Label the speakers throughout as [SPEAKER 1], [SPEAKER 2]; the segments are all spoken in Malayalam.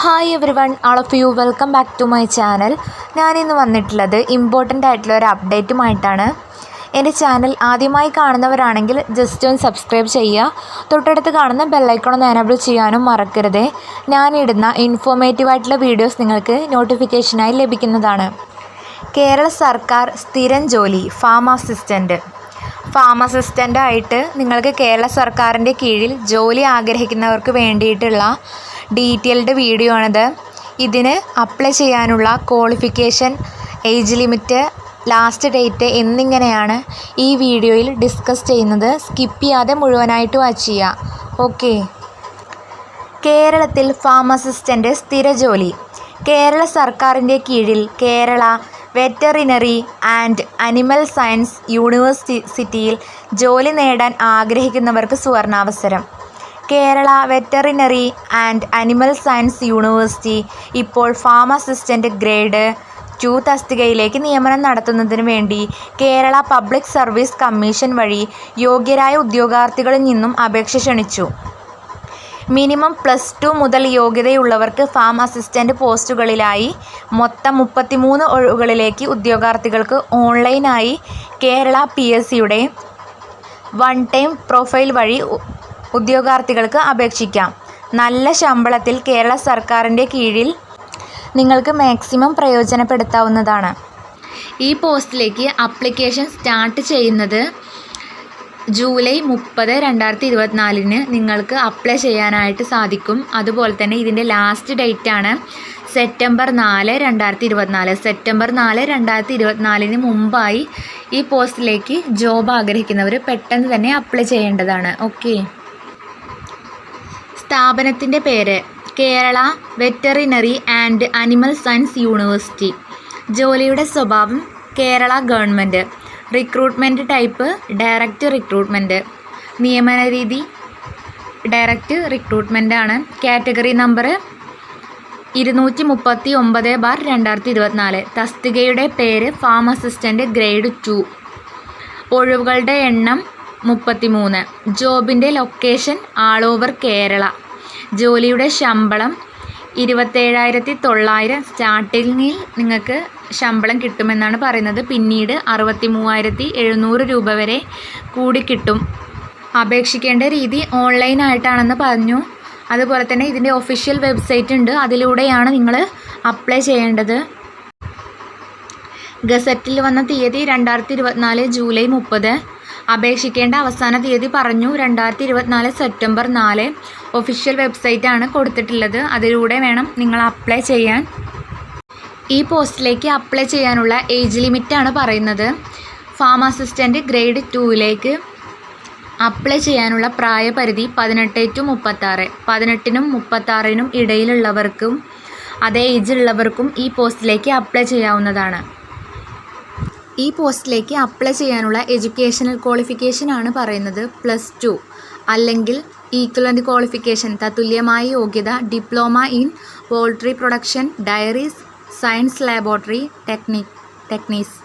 [SPEAKER 1] Hi everyone, all of you welcome back to my channel. ഞാനിന്ന് വന്നിട്ടുള്ളത് ഇമ്പോർട്ടൻ്റ് ആയിട്ടുള്ള ഒരു അപ്ഡേറ്റുമായിട്ടാണ്. എൻ്റെ ചാനൽ ആദ്യമായി കാണുന്നവരാണെങ്കിൽ ജസ്റ്റ് ഒന്ന് സബ്സ്ക്രൈബ് ചെയ്യുക. തൊട്ടടുത്ത് കാണുന്ന ബെല്ലൈക്കൺ ഒന്ന് എനേബിൾ ചെയ്യാനും മറക്കരുത്. ഞാനിടുന്ന ഇൻഫോർമേറ്റീവായിട്ടുള്ള വീഡിയോസ് നിങ്ങൾക്ക് നോട്ടിഫിക്കേഷനായി ലഭിക്കുന്നതാണ്. കേരള സർക്കാർ സ്ഥിരം ജോലി ഫാം അസിസ്റ്റൻ്റായിട്ട് നിങ്ങൾക്ക് കേരള സർക്കാരിൻ്റെ കീഴിൽ ജോലി ആഗ്രഹിക്കുന്നവർക്ക് വേണ്ടിയിട്ടുള്ള ഡീറ്റെയിൽഡ് വീഡിയോ ആണിത്. ഇതിന് അപ്ലൈ ചെയ്യാനുള്ള qualification, age limit, last date എന്നിങ്ങനെയാണ് ഈ വീഡിയോയിൽ ഡിസ്കസ് ചെയ്യുന്നത്. സ്കിപ്പ് ചെയ്യാതെ മുഴുവനായിട്ട് വാച്ച് ചെയ്യുക. ഓക്കെ. കേരളത്തിൽ ഫാം അസിസ്റ്റൻ്റ് സ്ഥിര ജോലി. കേരള സർക്കാരിൻ്റെ കീഴിൽ Kerala veterinary and animal science യൂണിവേഴ്സിറ്റിയിൽ ജോലി നേടാൻ ആഗ്രഹിക്കുന്നവർക്ക് സുവർണാവസരം. Kerala veterinary and animal science university ഇപ്പോൾ ഫാം അസിസ്റ്റൻ്റ് ഗ്രേഡ് 2 തസ്തികയിലേക്ക് നിയമനം നടത്തുന്നതിന് വേണ്ടി കേരള പബ്ലിക് സർവീസ് കമ്മീഷൻ വഴി യോഗ്യരായ ഉദ്യോഗാർത്ഥികളിൽ നിന്നും അപേക്ഷ ക്ഷണിച്ചു. മിനിമം +2 മുതൽ യോഗ്യതയുള്ളവർക്ക് ഫാം അസിസ്റ്റൻ്റ് പോസ്റ്റുകളിലായി മൊത്തം 33 ഒഴിവുകളിലേക്ക് ഉദ്യോഗാർത്ഥികൾക്ക് ഓൺലൈനായി കേരള PSCയുടെ വൺ ടൈം പ്രൊഫൈൽ വഴി ഉദ്യോഗാർത്ഥികൾക്ക് അപേക്ഷിക്കാം. നല്ല ശമ്പളത്തിൽ കേരള സർക്കാരിൻ്റെ കീഴിൽ നിങ്ങൾക്ക് മാക്സിമം പ്രയോജനപ്പെടുത്താവുന്നതാണ്. ഈ പോസ്റ്റിലേക്ക് അപ്ലിക്കേഷൻ സ്റ്റാർട്ട് ചെയ്യുന്നത് ജൂലൈ 30, 2024 നിങ്ങൾക്ക് അപ്ലൈ ചെയ്യാനായിട്ട് സാധിക്കും. അതുപോലെ തന്നെ ഇതിൻ്റെ ലാസ്റ്റ് ഡേറ്റാണ് സെപ്റ്റംബർ 4, 2024. സെപ്റ്റംബർ 4, 2024 മുമ്പായി ഈ പോസ്റ്റിലേക്ക് ജോബ് ആഗ്രഹിക്കുന്നവർ പെട്ടെന്ന് തന്നെ അപ്ലൈ ചെയ്യേണ്ടതാണ്. ഓക്കെ. സ്ഥാപനത്തിൻ്റെ പേര് Kerala veterinary and animal science university. ജോലിയുടെ സ്വഭാവം Kerala government. Recruitment type direct recruitment. നിയമന രീതി ഡയറക്റ്റ് റിക്രൂട്ട്മെൻ്റ് ആണ്. Category number 239/2024. തസ്തികയുടെ പേര് ഫാം അസിസ്റ്റൻ്റ് ഗ്രേഡ് 2. ഒഴിവുകളുടെ എണ്ണം 33. ജോബിൻ്റെ ലൊക്കേഷൻ ആൾ ഓവർ കേരള. ജോലിയുടെ ശമ്പളം 27,900 സ്റ്റാർട്ടിങ്ങിൽ നിങ്ങൾക്ക് ശമ്പളം കിട്ടുമെന്നാണ് പറയുന്നത്. പിന്നീട് 63,700 രൂപ വരെ കൂടി കിട്ടും. അപേക്ഷിക്കേണ്ട രീതി ഓൺലൈനായിട്ടാണെന്ന് പറഞ്ഞു. അതുപോലെ തന്നെ ഇതിൻ്റെ ഒഫീഷ്യൽ വെബ്സൈറ്റ് ഉണ്ട്, അതിലൂടെയാണ് നിങ്ങൾ അപ്ലൈ ചെയ്യേണ്ടത്. ഗസറ്റിൽ വന്ന തീയതി 2024 ജൂലൈ 30. അപേക്ഷിക്കേണ്ട അവസാന തീയതി പറഞ്ഞു 2024 സെപ്റ്റംബർ 4. ഒഫീഷ്യൽ വെബ്സൈറ്റാണ് കൊടുത്തിട്ടുള്ളത്, അതിലൂടെ വേണം നിങ്ങൾ അപ്ലൈ ചെയ്യാൻ. ഈ പോസ്റ്റിലേക്ക് അപ്ലൈ ചെയ്യാനുള്ള ഏജ് ലിമിറ്റാണ് പറയുന്നത്. ഫാം അസിസ്റ്റൻ്റ് ഗ്രേഡ് 2ലേക്ക് അപ്ലൈ ചെയ്യാനുള്ള പ്രായപരിധി 18 to 36. 18നും 36നും ഇടയിലുള്ളവർക്കും അതേ ഏജുള്ളവർക്കും ഈ പോസ്റ്റിലേക്ക് അപ്ലൈ ചെയ്യാവുന്നതാണ്. ഈ പോസ്റ്റിലേക്ക് അപ്ലൈ ചെയ്യാനുള്ള എഡ്യൂക്കേഷണൽ ക്വാളിഫിക്കേഷൻ ആണ് പറയുന്നത്. +2 അല്ലെങ്കിൽ ഈക്വലൻ്റ് ക്വാളിഫിക്കേഷൻ, തത്തുല്യമായ യോഗ്യത, diploma in poultry production, dairies, science laboratory techniques.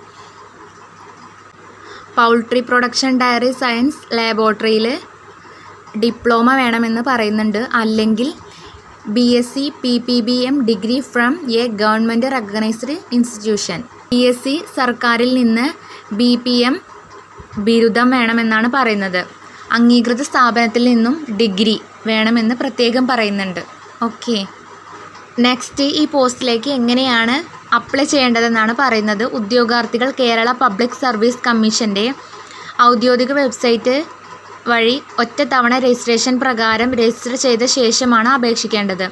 [SPEAKER 1] Poultry production, dairy science ലാബോറട്ടറിയിൽ ഡിപ്ലോമ വേണമെന്ന് പറയുന്നുണ്ട്. അല്ലെങ്കിൽ BSc PPBM degree from a government recognised institution. PSc സർക്കാരിൽ നിന്ന് BPM ബിരുദം വേണമെന്നാണ് പറയുന്നത്. അംഗീകൃത സ്ഥാപനത്തിൽ നിന്നും ഡിഗ്രി വേണമെന്ന് പ്രത്യേകം പറയുന്നുണ്ട്. ഓക്കെ. നെക്സ്റ്റ്, ഈ പോസ്റ്റിലേക്ക് എങ്ങനെയാണ് അപ്ലൈ ചെയ്യേണ്ടതെന്നാണ് പറയുന്നത്. ഉദ്യോഗാർത്ഥികൾ കേരള പബ്ലിക് സർവീസ് കമ്മീഷൻ്റെ ഔദ്യോഗിക വെബ്സൈറ്റ് വഴി ഒറ്റത്തവണ രജിസ്ട്രേഷൻ പ്രകാരം രജിസ്റ്റർ ചെയ്ത ശേഷമാണ് അപേക്ഷിക്കേണ്ടത്.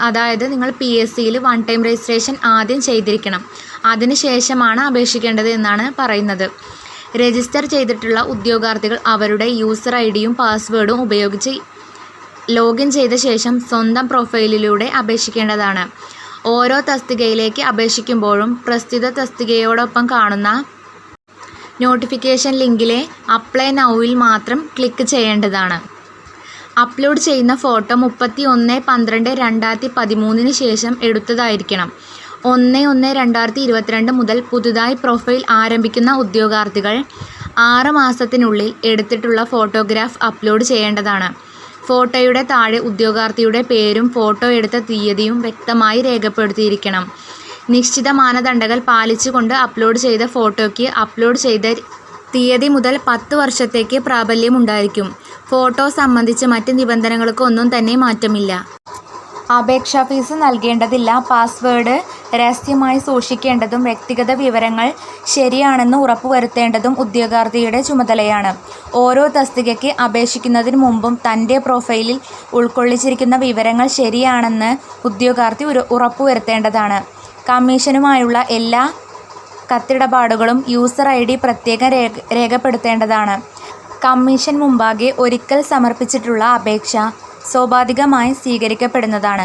[SPEAKER 1] അതായത് നിങ്ങൾ PSCയിൽ വൺ ടൈം രജിസ്ട്രേഷൻ ആദ്യം ചെയ്തിരിക്കണം. അതിനുശേഷമാണ് അപേക്ഷിക്കേണ്ടത് എന്നാണ് പറയുന്നത്. രജിസ്റ്റർ ചെയ്തിട്ടുള്ള ഉദ്യോഗാർത്ഥികൾ അവരുടെ യൂസർ IDയും പാസ്വേഡും ഉപയോഗിച്ച് ലോഗിൻ ചെയ്ത ശേഷം സ്വന്തം പ്രൊഫൈലിലൂടെ അപേക്ഷിക്കേണ്ടതാണ്. ഓരോ തസ്തികയിലേക്ക് അപേക്ഷിക്കുമ്പോഴും പ്രസ്തുത തസ്തികയോടൊപ്പം കാണുന്ന നോട്ടിഫിക്കേഷൻ ലിങ്കിലെ അപ്ലൈ നൗവിൽ മാത്രം ക്ലിക്ക് ചെയ്യേണ്ടതാണ്. അപ്ലോഡ് ചെയ്യുന്ന ഫോട്ടോ 31/12/2013 ശേഷം എടുത്തതായിരിക്കണം. 1/1/2022 മുതൽ പുതുതായി പ്രൊഫൈൽ ആരംഭിക്കുന്ന ഉദ്യോഗാർത്ഥികൾ 6 മാസത്തിനുള്ളിൽ എടുത്തിട്ടുള്ള ഫോട്ടോഗ്രാഫ് അപ്ലോഡ് ചെയ്യേണ്ടതാണ്. ഫോട്ടോയുടെ താഴെ ഉദ്യോഗാർത്ഥിയുടെ പേരും ഫോട്ടോ എടുത്ത തീയതിയും വ്യക്തമായി രേഖപ്പെടുത്തിയിരിക്കണം. നിശ്ചിത മാനദണ്ഡങ്ങൾ പാലിച്ചുകൊണ്ട് അപ്ലോഡ് ചെയ്ത ഫോട്ടോയ്ക്ക് അപ്ലോഡ് ചെയ്ത തീയതി മുതൽ 10 വർഷത്തേക്ക് പ്രാബല്യമുണ്ടായിരിക്കും. ഫോട്ടോ സംബന്ധിച്ച് മറ്റ് നിബന്ധനകൾക്ക് ഒന്നും തന്നെ മാറ്റമില്ല. അപേക്ഷാ ഫീസ് നൽകേണ്ടതില്ല. പാസ്വേഡ് രഹസ്യമായി സൂക്ഷിക്കേണ്ടതും വ്യക്തിഗത വിവരങ്ങൾ ശരിയാണെന്ന് ഉറപ്പുവരുത്തേണ്ടതും ഉദ്യോഗാർത്ഥിയുടെ ചുമതലയാണ്. ഓരോ തസ്തികയ്ക്ക് അപേക്ഷിക്കുന്നതിന് മുമ്പും തൻ്റെ പ്രൊഫൈലിൽ ഉൾക്കൊള്ളിച്ചിരിക്കുന്ന വിവരങ്ങൾ ശരിയാണെന്ന് ഉദ്യോഗാർത്ഥി ഉറപ്പുവരുത്തേണ്ടതാണ്. കമ്മീഷനുമായുള്ള എല്ലാ കത്തിടപാടുകളും യൂസർ ID പ്രത്യേകം രേഖപ്പെടുത്തേണ്ടതാണ്. കമ്മീഷൻ മുമ്പാകെ ഒരിക്കൽ സമർപ്പിച്ചിട്ടുള്ള അപേക്ഷ സ്വാഭാവികമായി സ്വീകരിക്കപ്പെടുന്നതാണ്.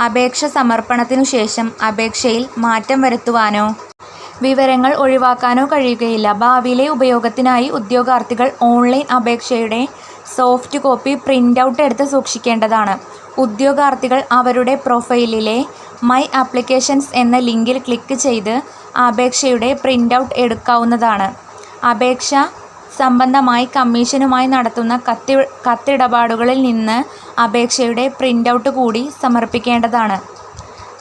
[SPEAKER 1] അപേക്ഷ സമർപ്പണത്തിനു ശേഷം അപേക്ഷയിൽ മാറ്റം വരുത്തുവാനോ വിവരങ്ങൾ ഒഴിവാക്കാനോ കഴിയുകയില്ല. ഭാവിയിലെ ഉപയോഗത്തിനായി ഉദ്യോഗാർത്ഥികൾ ഓൺലൈൻ അപേക്ഷയുടെ സോഫ്റ്റ് കോപ്പി പ്രിൻ്റ് ഔട്ട് എടുത്ത് സൂക്ഷിക്കേണ്ടതാണ്. ഉദ്യോഗാർത്ഥികൾ അവരുടെ പ്രൊഫൈലിലെ മൈ ആപ്ലിക്കേഷൻസ് എന്ന ലിങ്കിൽ ക്ലിക്ക് ചെയ്ത് അപേക്ഷയുടെ പ്രിൻ്റ് ഔട്ട് എടുക്കാവുന്നതാണ്. അപേക്ഷ സംബന്ധമായി കമ്മീഷനുമായി നടത്തുന്ന കത്തിടപാടുകളിൽ നിന്ന് അപേക്ഷയുടെ പ്രിൻ്റ് ഔട്ട് കൂടി സമർപ്പിക്കേണ്ടതാണ്.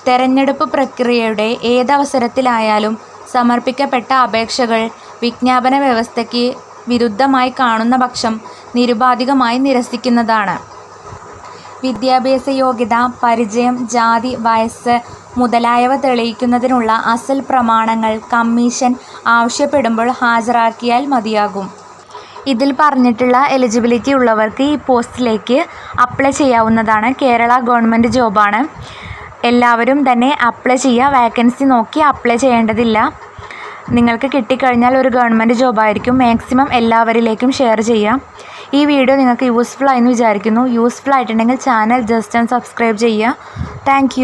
[SPEAKER 1] തെരഞ്ഞെടുപ്പ് പ്രക്രിയയുടെ ഏതവസരത്തിലായാലും സമർപ്പിക്കപ്പെട്ട അപേക്ഷകൾ വിജ്ഞാപന വ്യവസ്ഥയ്ക്ക് വിരുദ്ധമായി കാണുന്ന പക്ഷം നിരുപാധികമായി നിരസിക്കുന്നതാണ്. വിദ്യാഭ്യാസ യോഗ്യത, പരിചയം, ജാതി, വയസ്സ് മുതലായവ തെളിയിക്കുന്നതിനുള്ള അസൽ പ്രമാണങ്ങൾ കമ്മീഷൻ ആവശ്യപ്പെടുമ്പോൾ ഹാജരാക്കിയാൽ മതിയാകും. ഇതിൽ പറഞ്ഞിട്ടുള്ള എലിജിബിലിറ്റി ഉള്ളവർക്ക് ഈ പോസ്റ്റിലേക്ക് അപ്ലൈ ചെയ്യാവുന്നതാണ്. കേരള ഗവൺമെൻറ് ജോബാണ്. എല്ലാവരും തന്നെ അപ്ലൈ ചെയ്യുക. വേക്കൻസി നോക്കി അപ്ലൈ ചെയ്യേണ്ടതില്ല. നിങ്ങൾക്ക് കിട്ടിക്കഴിഞ്ഞാൽ ഒരു ഗവൺമെൻറ് ജോബായിരിക്കും. മാക്സിമം എല്ലാവരിലേക്കും ഷെയർ ചെയ്യാം. ഈ വീഡിയോ നിങ്ങൾക്ക് യൂസ്ഫുൾ ആയെന്ന് വിചാരിക്കുന്നു. യൂസ്ഫുൾ ആയിട്ടുണ്ടെങ്കിൽ ചാനൽ ജസ്റ്റ് ഒന്ന് സബ്സ്ക്രൈബ് ചെയ്യുക. താങ്ക്